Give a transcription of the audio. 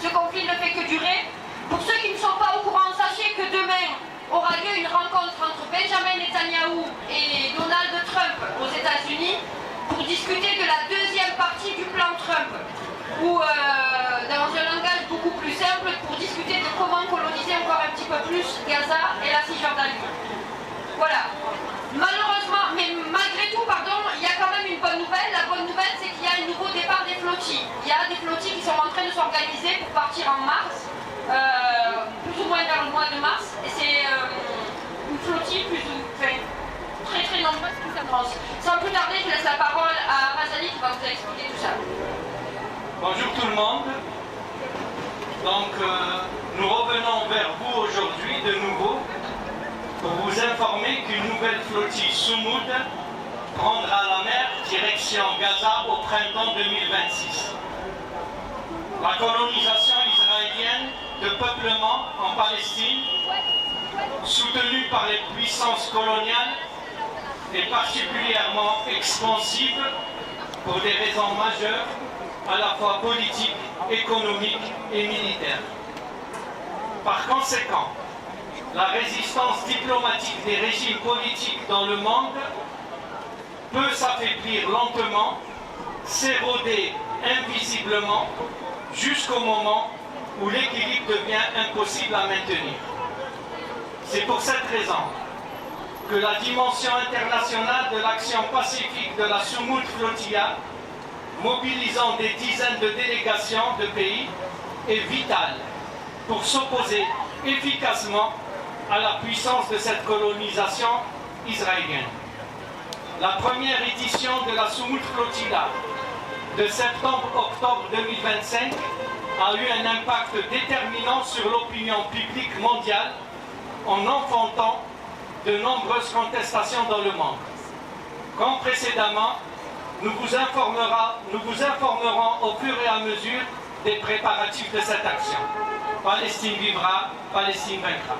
Ce conflit ne fait que durer. Pour ceux qui ne sont pas au courant, sachez que demain aura lieu une rencontre entre Benjamin Netanyahou et Donald Trump aux États-Unis pour discuter de la deuxième partie du plan Trump, ou dans un langage beaucoup plus simple, pour discuter de comment coloniser encore un petit peu plus Gaza et la Cisjordanie. Voilà. Malheureusement, mais malgré tout, pardon, il y a quand même une bonne nouvelle. La bonne nouvelle, c'est qu'il y a un nouveau départ des flottilles. Il y a des flottilles qui sont en train de s'organiser pour partir en mars, plus ou moins vers le mois de mars. Et c'est une flottille très très nombreuse qui s'avance. Sans plus tarder, je laisse la parole à Razali qui va vous expliquer tout ça. Bonjour tout le monde. Donc, nous revenons vers vous aujourd'hui de nouveau pour vous informer qu'une nouvelle flottille Soumoud prendra la mer direction Gaza au printemps 2026. La colonisation israélienne de peuplement en Palestine, soutenue par les puissances coloniales, est particulièrement expansive pour des raisons majeures, à la fois politiques, économiques et militaires. Par conséquent, la résistance diplomatique des régimes politiques dans le monde peut s'affaiblir lentement, s'éroder invisiblement, jusqu'au moment où l'équilibre devient impossible à maintenir. C'est pour cette raison que la dimension internationale de l'action pacifique de la Soumoud Flotilla, mobilisant des dizaines de délégations de pays, est vitale pour s'opposer efficacement à la puissance de cette colonisation israélienne. La première édition de la Soumoud Flotilla de septembre-octobre 2025 a eu un impact déterminant sur l'opinion publique mondiale en enfantant de nombreuses contestations dans le monde. Comme précédemment, nous vous informerons au fur et à mesure des préparatifs de cette action. Palestine vivra, Palestine vaincra.